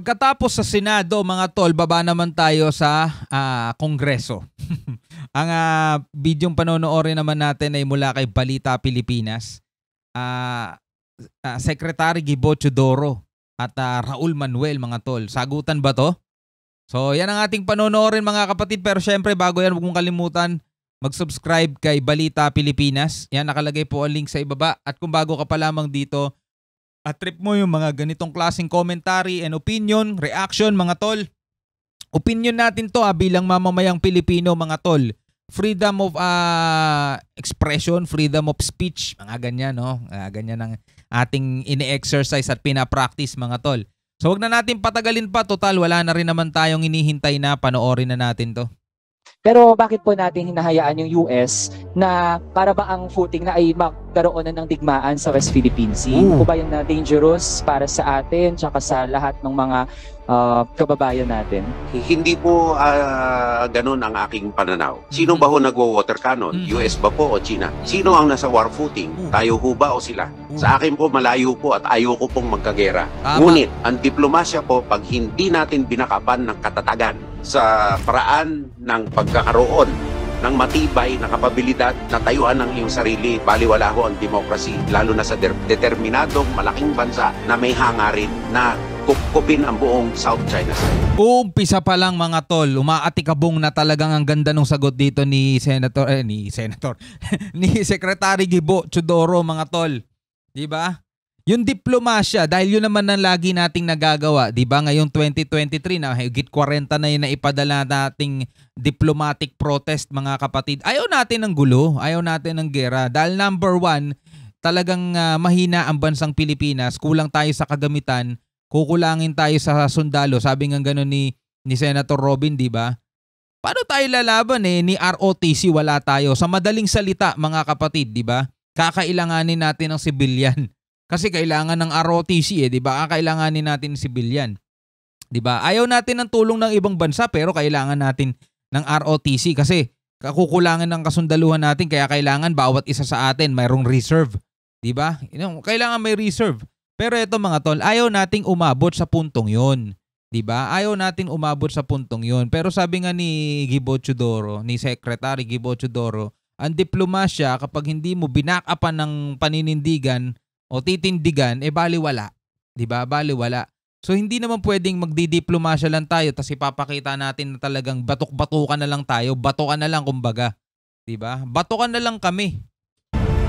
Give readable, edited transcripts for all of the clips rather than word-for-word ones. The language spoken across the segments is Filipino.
Pagkatapos sa Senado, mga tol, baba naman tayo sa Kongreso. Ang bidyong panonoorin naman natin ay mula kay Balita Pilipinas. Secretary Gibo Teodoro at Raul Manuel, mga tol. Sagutan ba to? So yan ang ating panonoorin, mga kapatid. Pero syempre, bago yan, huwag mong kalimutan mag-subscribe kay Balita Pilipinas. Yan, nakalagay po ang link sa ibaba. At kung bago ka pa lamang dito, at trip mo yung mga ganitong klaseng commentary and opinion, reaction, mga tol. Opinion natin to bilang mamamayang Pilipino, mga tol. Freedom of expression, freedom of speech, mga ganyan, no? Ganyan ang ating ini-exercise at pina-practice, mga tol. So wag na natin patagalin pa, total wala na rin naman tayong hinihintay na, panoorin na natin to. Pero bakit po natin hinahayaan yung US na para ba ang footing na ay magkaroon na ng digmaan sa West Philippine Sea? Po ba yung na dangerous para sa atin tsaka sa lahat ng mga kababayan natin? Hindi po ganun ang aking pananaw. Sino ba ho nagwo-water cannon? US ba po o China? Sino ang nasa war footing? Tayo ho ba o sila? Sa akin po, malayo po at ayoko pong magkagera. Ngunit, ang diplomasya po, pag hindi natin binakapan ng katatagan sa paraan ng pagkakaroon ng matibay na kapabilidad na tayuan ng iyong sarili, baliwala ho ang demokrasi, lalo na sa determinadong malaking bansa na may hangarin na kupkupin ang buong South China Sea. Umpisa pa lang, mga tol, umaatikabong na talagang ang ganda ng sagot dito ni ni Secretary Gibo Teodoro, mga tol. 'Di ba? Yung diplomasya, dahil yun naman ang lagi nating nagagawa, 'di ba? Ngayong 2023 na higit 40 na 'yung naipadala nating diplomatic protest, mga kapatid. Ayaw natin ng gulo, ayaw natin ng gera. Dahil number one, talagang mahina ang bansang Pilipinas, kulang tayo sa kagamitan, kukulangin tayo sa sundalo. Sabi nga gano'n ni Senator Robin, 'di ba? Paano tayo lalaban ni ROTC, wala tayo. Sa madaling salita, mga kapatid, 'di ba? Kakailanganin natin ng civilian. Kasi kailangan ng ROTC, 'di ba? Kailanganin natin ng civilian. 'Di ba? Ayaw natin ng tulong ng ibang bansa, pero kailangan natin ng ROTC kasi kakukulangan ng kasundaluhan natin, kaya kailangan bawat isa sa atin mayroong reserve, 'di ba? Kailangan may reserve. Pero ito, mga tol, ayaw nating umabot sa puntong 'yon. 'Di ba? Ayaw nating umabot sa puntong 'yon. Pero sabi nga ni Gibo Teodoro, ni Secretary Gibo Teodoro, ang diplomasya, kapag hindi mo binakapan ng paninindigan o titindigan, baliwala. 'Di ba? Baliwala. So hindi naman pwedeng magdidiplomasya lang tayo tapos ipapakita natin na talagang batok-batukan na lang tayo, batukan na lang kumbaga. 'Di ba? Batukan na lang kami.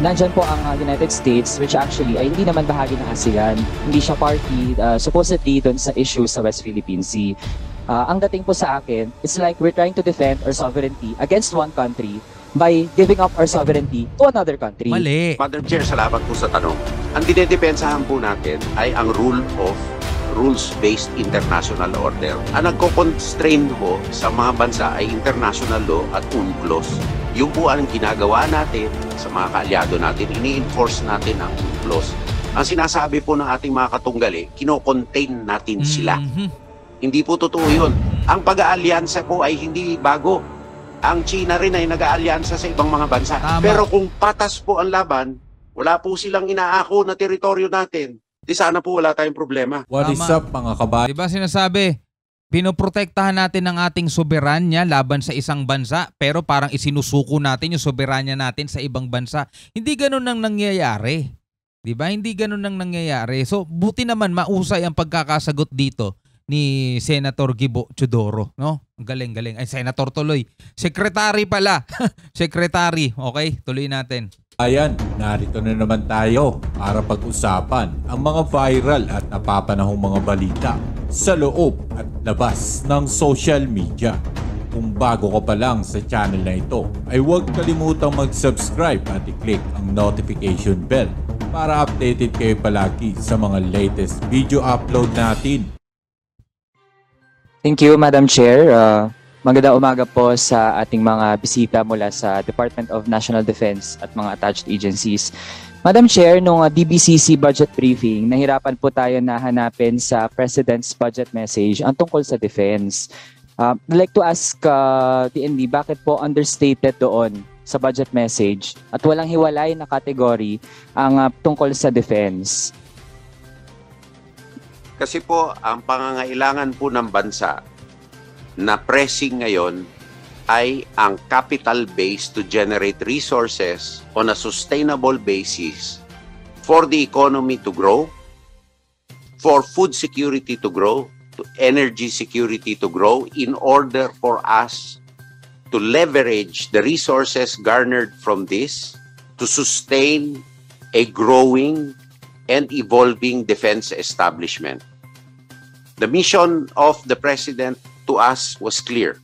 Nandyan po ang United States, which actually ay hindi naman bahagi ng ASEAN. Hindi siya party supposedly doon sa issue sa West Philippine Sea. Ang dating po sa akin, it's like we're trying to defend our sovereignty against one country by giving up our sovereignty to another country. Mali. Madam Chair, salamat po sa tanong. Ang dinedepensahan po natin ay ang rules-based international order. Ang nagko-constrain po sa mga bansa ay international law at UNCLOS. Yung po ang ginagawa natin sa mga kaalyado natin, ini-enforce natin ang UNCLOS. Ang sinasabi po ng ating mga katunggali, kino-contain natin sila. Hindi po totoo yun. Ang pag-aalyansa po ay hindi bago. Ang China rin ay nag-aalyansa sa ibang mga bansa. Tama. Pero kung patas po ang laban, wala po silang inaako na teritoryo natin, di sana po wala tayong problema. What is up, mga kabayan? Diba sinasabi, pinoprotektahan natin ang ating soberanya laban sa isang bansa, pero parang isinusuko natin yung soberanya natin sa ibang bansa. Hindi ganun ang nangyayari. Diba? Hindi ganun ang nangyayari. So, buti naman mausay ang pagkakasagot dito ni Senator Gibo Teodoro, no? Galing-galing. Ay, Senator tuloy. Secretary pala. Secretary. Okay, tuloy natin. Ayan, narito na naman tayo para pag-usapan ang mga viral at napapanahong mga balita sa loob at labas ng social media. Kung bago ka pa lang sa channel na ito, ay huwag kalimutang mag-subscribe at i-click ang notification bell para updated kayo palagi sa mga latest video upload natin. Thank you, Madam Chair. Magandang umaga po sa ating mga bisita mula sa Department of National Defense at mga attached agencies. Madam Chair, nung DBCC budget briefing, nahirapan po tayo na hanapin sa President's budget message ang tungkol sa defense. I'd like to ask TND, bakit po understated doon sa budget message at walang hiwalay na category ang tungkol sa defense? Kasi po, ang pangangailangan po ng bansa na pressing ngayon ay ang capital base to generate resources on a sustainable basis for the economy to grow, for food security to grow, to energy security to grow, in order for us to leverage the resources garnered from this to sustain a growing and evolving defense establishment. The mission of the President to us was clear,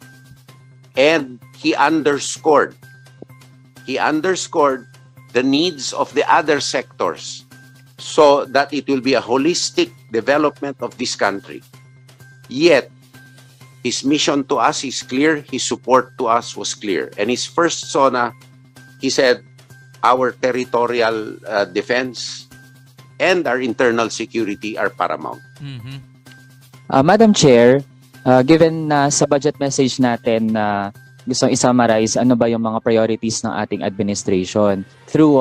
and he underscored the needs of the other sectors so that it will be a holistic development of this country. Yet, his mission to us is clear, his support to us was clear. And his first SONA, he said, our territorial defense and our internal security are paramount. Mhm. Madam Chair, given na sa budget message natin na gustong i-summarize ano ba yung mga priorities ng ating administration through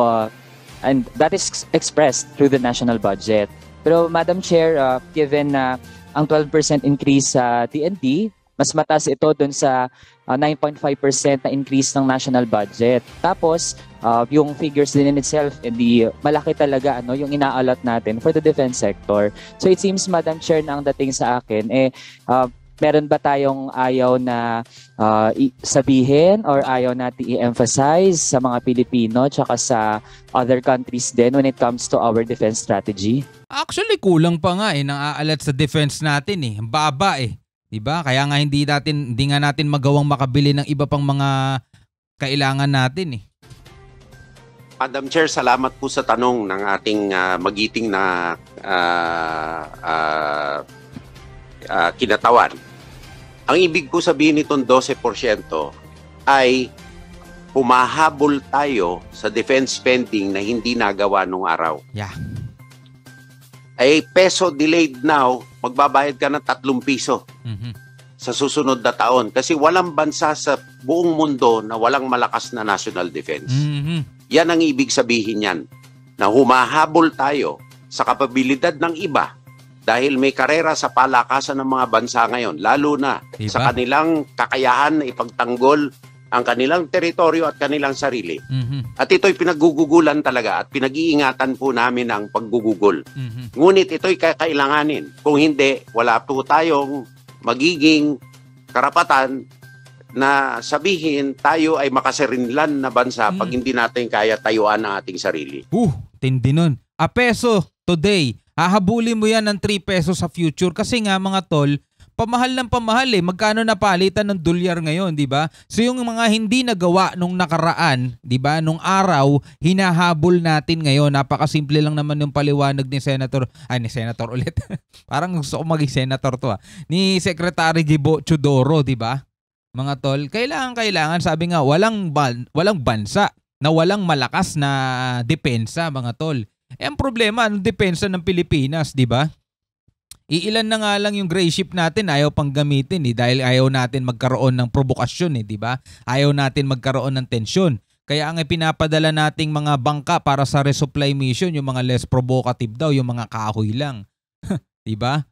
and that is expressed through the national budget. Pero Madam Chair, given na ang 12% increase sa TNT, mas mataas ito dun sa 9.5% na increase ng national budget. Tapos, yung figures din in itself, hindi malaki talaga yung inaalot natin for the defense sector. So it seems, Madam Chair, na ang dating sa akin, meron ba tayong ayaw na sabihin or ayaw natin i-emphasize sa mga Pilipino tsaka sa other countries din when it comes to our defense strategy? Actually, kulang pa nga nang-aalat sa defense natin Ang baba 'Di ba? Kaya nga hindi nga natin magawang makabili ng iba pang mga kailangan natin Madam Chair, salamat po sa tanong ng ating magiting na kinatawan. Ang ibig ko sabihin nitong 12% ay humahabol tayo sa defense spending na hindi nagawa nung araw. Yeah. Ay peso delayed now, magbabayad ka ng 3 piso Mhm. sa susunod na taon. Kasi walang bansa sa buong mundo na walang malakas na national defense. Mhm. Yan ang ibig sabihin yan, na humahabol tayo sa kapabilidad ng iba dahil may karera sa palakasan ng mga bansa ngayon, lalo na Diba? sa kanilang kakayahan na ipagtanggol ang kanilang teritoryo at kanilang sarili. Mhm. At ito'y pinagugugulan talaga at pinag-iingatan po namin ang paggugugol. Mhm. Ngunit ito'y kakailanganin. Kung hindi, wala po tayong magiging karapatan na sabihin tayo ay makaserinlan na bansa pag hindi natin kaya tayuan ang ating sarili. Tindi nun. A peso today. Hahabulin mo yan ng 3 pesos sa future kasi nga mga tol, pamahal ng pamahal Magkano na palitan ng dolyar ngayon, di ba? So yung mga hindi nagawa nung nakaraan, di ba? Nung araw, hinahabol natin ngayon. Napakasimple lang naman yung paliwanag ni Senator ulit. Parang gusto ko maging Senator to Ni Secretary Gibo Chodoro, di ba? Mga tol, kailangan sabi nga walang bansa na walang malakas na depensa, mga tol. Ang problema, anong depensa ng Pilipinas, di ba? Iilan na nga lang yung gray ship natin, ayaw pang gamitin dahil ayaw natin magkaroon ng provokasyon di ba? Ayaw natin magkaroon ng tensyon. Kaya ang ipinapadala nating mga bangka para sa resupply mission, yung mga less provocative daw, yung mga kahoy lang. Di ba?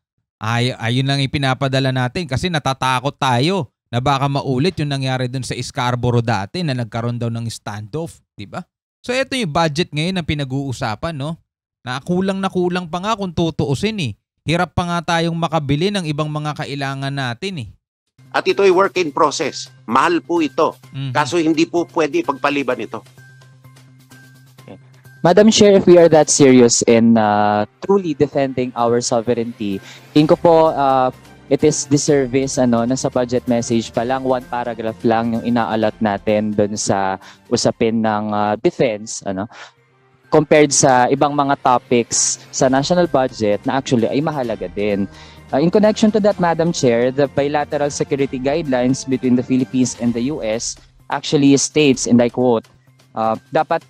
Ayun lang ipinapadala natin kasi natatakot tayo na baka maulit yung nangyari dun sa Scarborough dati na nagkaroon daw ng standoff, di ba? So ito yung budget ngayon na pinag-uusapan, no? Na kulang pa nga kung tutuusin Hirap pa nga tayong makabili ng ibang mga kailangan natin At ito'y work in process. Mahal po ito. Mhm. Kaso hindi po pwede ipagpaliban ito. Madam Chair, if we are that serious in truly defending our sovereignty, tingin ko po it is disservice na sa budget message pa lang, 1 paragraph lang yung inaalat natin doon sa usapin ng defense, compared sa ibang mga topics sa national budget na actually ay mahalaga din. In connection to that, Madam Chair, the bilateral security guidelines between the Philippines and the US actually states, and I quote, dapat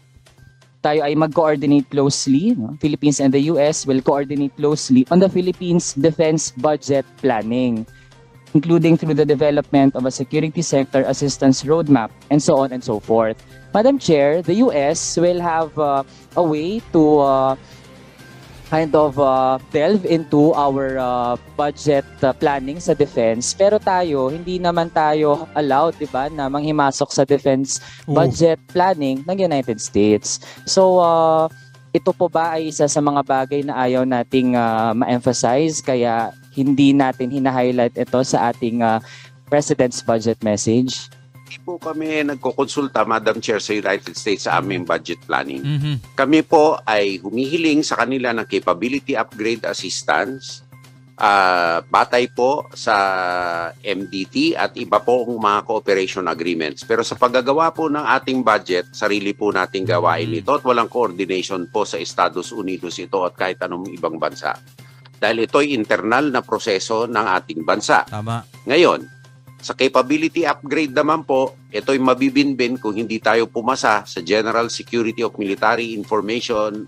tayo ay mag-coordinate closely. Philippines and the US will coordinate closely on the Philippines defense budget planning, including through the development of a security sector assistance roadmap, and so on and so forth. Madam Chair, the US will have a way to kind of delve into our budget planning sa defense, pero tayo hindi naman tayo allowed, 'di ba, na manghimasok sa defense budget planning ng United States. So ito po ba ay isa sa mga bagay na ayaw nating ma-emphasize, kaya hindi natin hina-highlight ito sa ating President's budget message? Hindi po kami nagkokonsulta, Madam Chair, sa United States sa aming budget planning. Kami po ay humihiling sa kanila ng capability upgrade assistance, batay po sa MDT at iba pong mga cooperation agreements. Pero sa paggagawa po ng ating budget, sarili po nating gawain ito at walang coordination po sa Estados Unidos ito at kahit anong ibang bansa. Dahil ito'y internal na proseso ng ating bansa. Tama. Ngayon, sa capability upgrade naman po, ito'y mabibinbin kung hindi tayo pumasa sa General Security of Military Information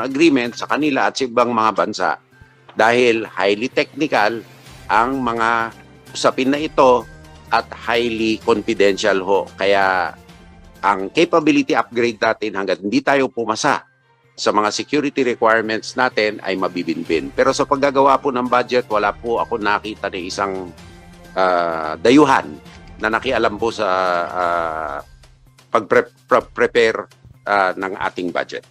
Agreement sa kanila at sa ibang mga bansa. Dahil highly technical ang mga usapin na ito at highly confidential ho. Kaya ang capability upgrade natin hanggat hindi tayo pumasa sa mga security requirements natin ay mabibinbin. Pero sa paggagawa po ng budget, wala po ako nakita ng isang dayuhan na nakialam po sa pag-prepare ng ating budget.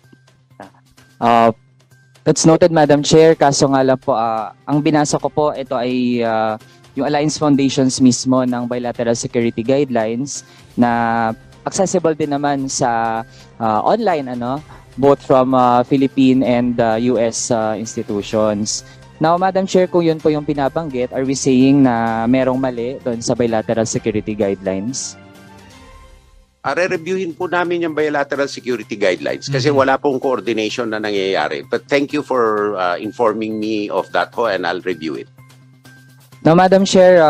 That's noted, Madam Chair. Kaso nga lang po, ang binasa ko po, ito ay yung Alliance Foundations mismo ng Bilateral Security Guidelines na accessible din naman sa online, both from Philippine and US institutions. Now, Madam Chair, kung yun po yung pinabanggit, are we saying na merong mali doon sa bilateral security guidelines? Re-reviewin po namin yung bilateral security guidelines kasi wala pong coordination na nangyayari. But thank you for informing me of that ho, and I'll review it. Now, Madam Chair,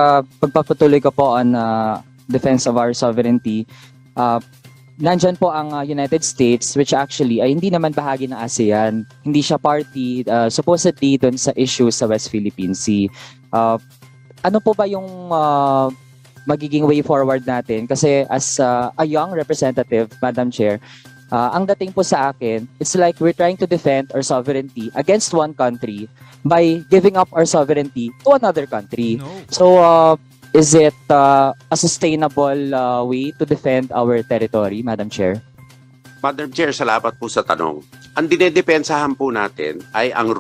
pagpapatuloy ko po on defense of our sovereignty, nandyan po ang United States, which actually ay hindi naman bahagi ng ASEAN. Hindi siya party supposedly doon sa issue sa West Philippine Sea. Ano po ba yung magiging way forward natin? Kasi as a young representative, Madam Chair, ang dating po sa akin, it's like we're trying to defend our sovereignty against one country by giving up our sovereignty to another country. No. So, is it a sustainable way to defend our territory, Madam Chair? Madam Chair, salamat po sa tanong. Ang dinedepensahan po natin ay ang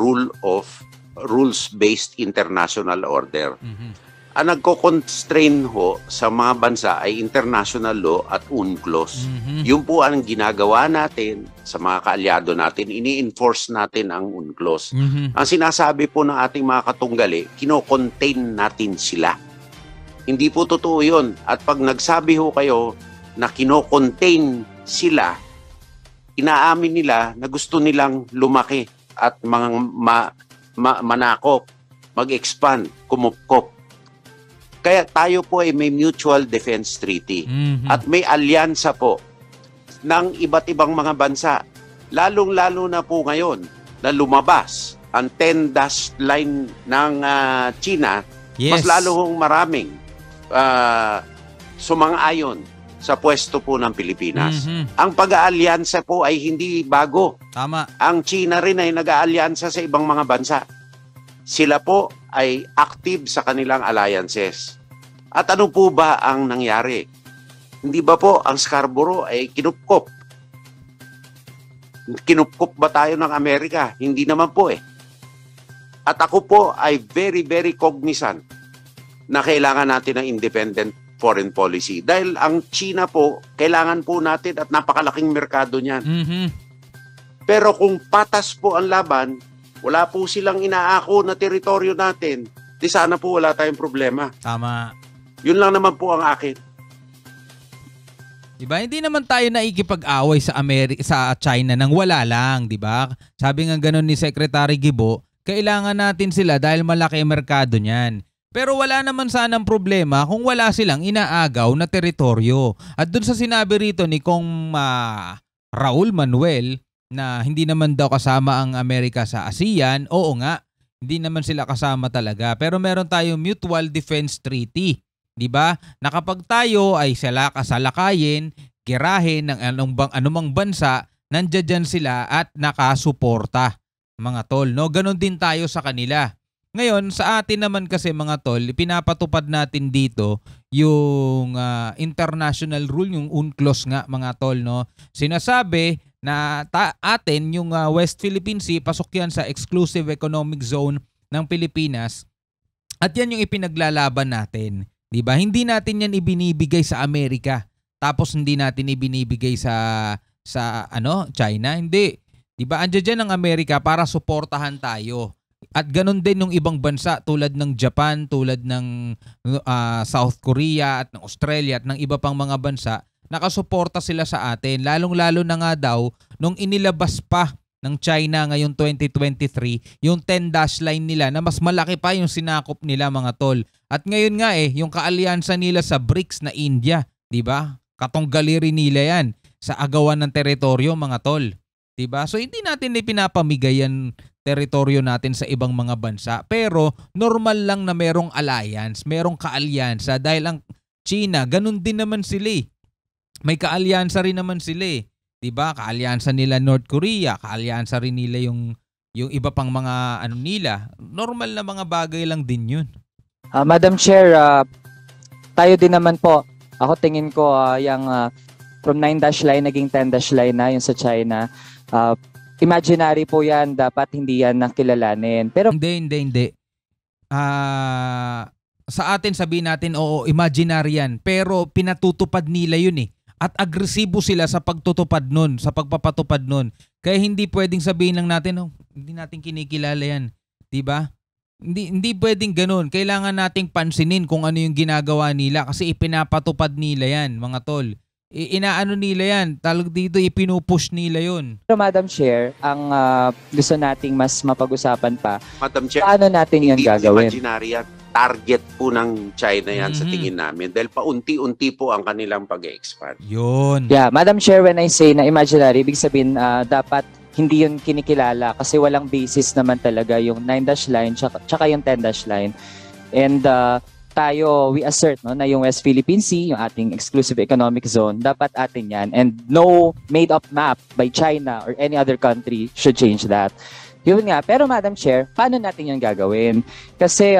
rules-based international order. Ang nagko-constrain ho sa mga bansa ay international law at UNCLOS. Yun po ang ginagawa natin sa mga kaalyado natin. Ini-enforce natin ang UNCLOS. Ang sinasabi po ng ating mga katunggali, kino-contain natin sila. Hindi po totoo yun. At pag nagsabi ho kayo na kino-contain sila, inaamin nila na gusto nilang lumaki at manakop, mag-expand, kumupkop. Kaya tayo po ay may mutual defense treaty at may alyansa po ng iba't ibang mga bansa. Lalong-lalo na po ngayon na lumabas ang 10-dash line ng China, mas lalo hong maraming sumang-ayon sa pwesto po ng Pilipinas. Ang pag-aalyansa po ay hindi bago. Tama. Ang China rin ay nag-aalyansa sa ibang mga bansa. Sila po ay active sa kanilang alliances. At ano po ba ang nangyari? Hindi ba po ang Scarborough ay kinupkop? Kinupkop ba tayo ng Amerika? Hindi naman po eh. At ako po ay very, very cognizant na kailangan natin ng independent foreign policy. Dahil ang China po, kailangan po natin at napakalaking merkado niyan. Pero kung patas po ang laban, wala po silang inaako na teritoryo natin, di sana po wala tayong problema. Tama. Yun lang naman po ang akin. Diba? Hindi naman tayo naikipag-away sa China nang wala lang, di ba? Sabi nga ganun ni Secretary Gibo, kailangan natin sila dahil malaki ang merkado niyan. Pero wala naman sanang problema kung wala silang inaagaw na teritoryo. At dun sa sinabi rito ni Kong Raul Manuel na hindi naman daw kasama ang Amerika sa ASEAN, oo nga, hindi naman sila kasama talaga. Pero meron tayong Mutual Defense Treaty. Diba? Na kapag tayo ay kasalakayin, girahin ng anumang bansa, nandiyan dyan sila at nakasuporta, mga tol. No? Ganon din tayo sa kanila. Ngayon, sa atin naman kasi mga tol, pinapatupad natin dito yung international rule, yung UNCLOS nga mga tol. No? Sinasabi na atin yung West Philippine Sea, pasok yan sa exclusive economic zone ng Pilipinas. At yan yung ipinaglalaban natin. Diba? Hindi natin yan ibinibigay sa Amerika. Tapos hindi natin ibinibigay sa China. Hindi. Diba? Andiyan dyan ang Amerika para suportahan tayo. At ganun din yung ibang bansa tulad ng Japan, tulad ng South Korea at ng Australia at ng iba pang mga bansa. Nakasuporta sila sa atin. Lalong-lalo na nga daw nung inilabas pa ng China ngayong 2023, yung 10-dash line nila na mas malaki pa yung sinakop nila mga tol. At ngayon nga yung kaalyansa nila sa BRICS na India, di ba? Katunggali rin nila yan sa agawan ng teritoryo mga tol. Di ba? So hindi natin ipinapamigay yan teritoryo natin sa ibang mga bansa. Pero normal lang na merong alliance, merong kaalyansa dahil ang China, ganun din naman sila. May kaalyansa rin naman sila. Diba? Kaalyansa nila North Korea, kaalyansa rin nila yung iba pang mga nila. Normal na mga bagay lang din yun. Madam Chair, tayo din naman po. Ako tingin ko yung from 9-dash line naging 10-dash line na yung sa China. Imaginary po yan, dapat hindi yan nakilalanin. Pero Hindi. Sa atin sabihin natin, oo, imaginary yan. Pero pinatutupad nila yun . At agresibo sila sa pagtutupad nun, sa pagpapatupad nun. Kaya hindi pwedeng sabihin lang natin, hindi natin kinikilala yan. Diba? Hindi pwedeng ganun. Kailangan nating pansinin kung ano yung ginagawa nila kasi ipinapatupad nila yan, mga tol. Inaano nila yan. Talag dito, ipinupush nila yun. Pero Madam Chair, ang gusto nating mas mapag-usapan pa, Madam Chair, paano natin yun hindi gagawin? imaginary yan. Target po ng China yan sa tingin namin dahil paunti-unti po ang kanilang pag-expand. Yun. Yeah, Madam Chair, when I say na imaginary, ibig sabihin dapat hindi yun kinikilala kasi walang basis naman talaga yung 9-dash line tsaka yung 10-dash line. And tayo, we assert na yung West Philippine Sea, yung ating exclusive economic zone, dapat atin yan. And no made-up map by China or any other country should change that. Yun nga. Pero Madam Chair, paano natin yung gagawin? Kasi,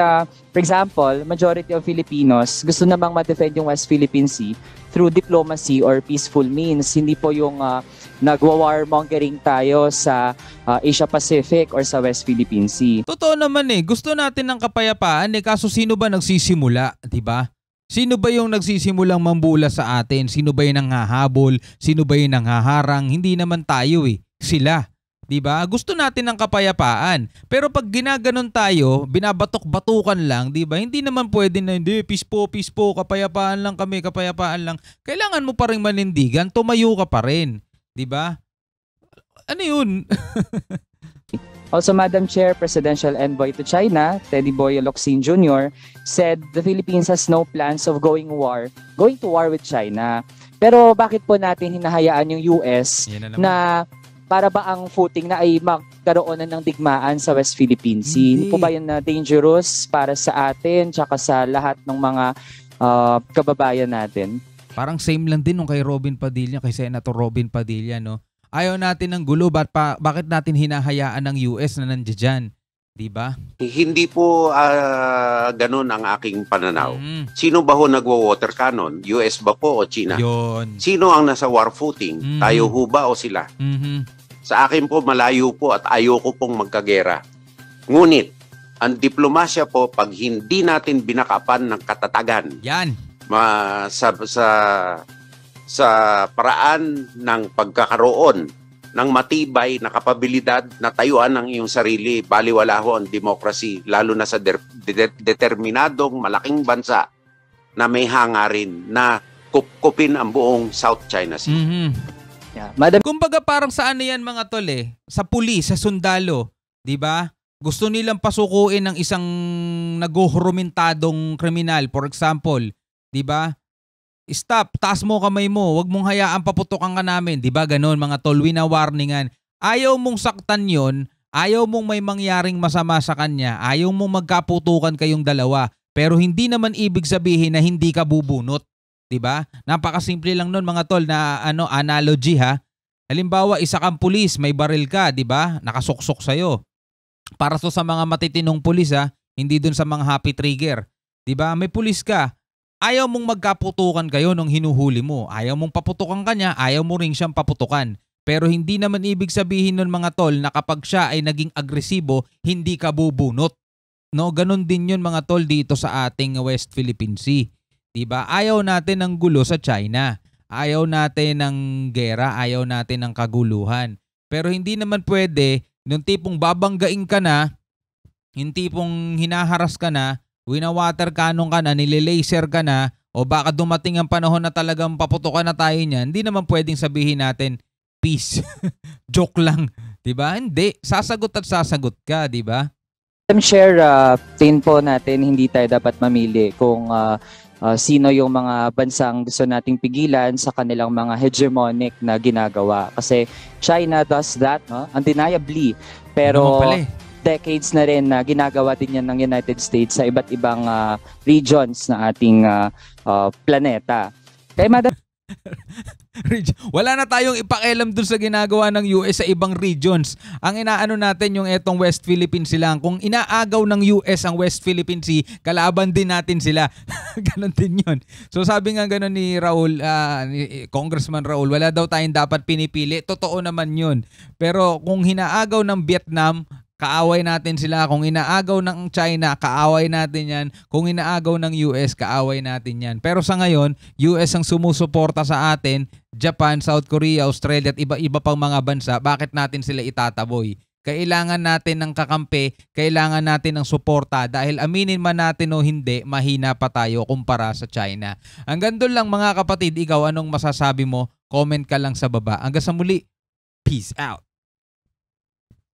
for example, majority of Filipinos gusto namang ma-defend yung West Philippine Sea through diplomacy or peaceful means. Hindi po yung nagwa-warmongering tayo sa Asia Pacific or sa West Philippine Sea. Totoo naman gusto natin ng kapayapaan kaso sino ba nagsisimula, di ba? Sino ba yung nagsisimulang mambula sa atin? Sino ba yung nanghahabol? Sino ba yung nanghaharang? Hindi naman tayo sila. Diba? Gusto natin ng kapayapaan. Pero pag ginaganon tayo, binabatok-batukan lang, diba? Hindi naman pwede na, hindi, peace po, kapayapaan lang kami, kapayapaan lang. Kailangan mo pa rin manindigan, tumayo ka pa rin. Diba? Ano yun? Also, Madam Chair, Presidential Envoy to China, Teddy Boy Locsin Jr., said the Philippines has no plans of going to war with China. Pero bakit po natin hinahayaan yung US na para ba ang footing na ay magkaroon na ng digmaan sa West Philippine Sea? Hindi po ba yun na dangerous para sa atin tsaka sa lahat ng mga kababayan natin? Parang same lang din nung kay Robin Padilla, kay Senator Robin Padilla, no? Ayaw natin ng gulo, bakit natin hinahayaan ng US na nandiyan dyan? Diba? Hindi po ganun ang aking pananaw. Sino ba ho nagwo-water cannon? US ba po o China? Yun. Sino ang nasa war footing? Tayo ho ba o sila? Sa akin po, malayo po at ayoko pong magkagera. Ngunit, ang diplomasya po, pag hindi natin binakapan ng katatagan, yan. Sa paraan ng pagkakaroon ng matibay na kapabilidad na tayuan ng iyong sarili, baliwala ho ang democracy, lalo na sa determinadong malaking bansa na may hangarin na kupkupin ang buong South China Sea. Yeah. Madam, kumbaga parang sa ano yan mga tol sa pulis, sa sundalo, di ba? Gusto nilang pasukuin ng isang naguhurumintadong kriminal, for example, di ba? Stop, taas mo kamay mo, wag mong hayaan paputukan ka namin, di ba? Ganon mga tol, wina-warningan. Ayaw mong saktan yon, ayaw mong may mangyaring masama sa kanya, ayaw mong magkaputukan kayong dalawa, pero hindi naman ibig sabihin na hindi ka bubunot. Diba? Napakasimple lang nun mga tol na analogy ha. Halimbawa, isa kang pulis, may baril ka, di ba? Nakasuksok sa'yo. Para to sa mga matitinong pulis hindi dun sa mga happy trigger. Di ba? May pulis ka. Ayaw mong magkaputukan kayo nung hinuhuli mo. Ayaw mong paputukan kanya, ayaw mo ring siyang paputukan. Pero hindi naman ibig sabihin nun mga tol na kapag siya ay naging agresibo, hindi ka bubunot. No, ganun din yun mga tol dito sa ating West Philippine Sea. Diba? Ayaw natin ng gulo sa China. Ayaw natin ng gera, ayaw natin ng kaguluhan. Pero hindi naman pwede, yung tipong babanggain ka na, yung tipong hinaharas ka na, winawater cannon ka na, nililaser ka na, o baka dumating ang panahon na talagang paputukan na tayo niyan, hindi naman pwedeng sabihin natin, peace. Joke lang. Diba? Hindi. Sasagot at sasagot ka, diba? Madam Chair, tingin po natin hindi tayo dapat mamili kung sino yung mga bansang gusto nating pigilan sa kanilang mga hegemonic na ginagawa. Kasi China does that, no? Undeniably. Pero decades na rin na ginagawa din yan ng United States sa iba't ibang regions na ating planeta. Kaya Madam wala na tayong ipakialam dun sa ginagawa ng US sa ibang regions. Ang inaano natin yung etong West Philippine Sea lang. Kung inaagaw ng US ang West Philippine Sea, kalaban din natin sila. Ganon din yun. So sabi nga ganon ni Raul, ni Congressman Raul, wala daw tayong dapat pinipili. Totoo naman yun. Pero kung hinaagaw ng Vietnam, kaaway natin sila. Kung inaagaw ng China, kaaway natin yan. Kung inaagaw ng US, kaaway natin yan. Pero sa ngayon, US ang sumusuporta sa atin, Japan, South Korea, Australia at iba-iba pang mga bansa. Bakit natin sila itataboy? Kailangan natin ng kakampi, kailangan natin ng suporta dahil aminin man natin o hindi, mahina pa tayo kumpara sa China. Hanggang doon lang mga kapatid, ikaw anong masasabi mo? Comment ka lang sa baba. Hanggang sa muli, peace out.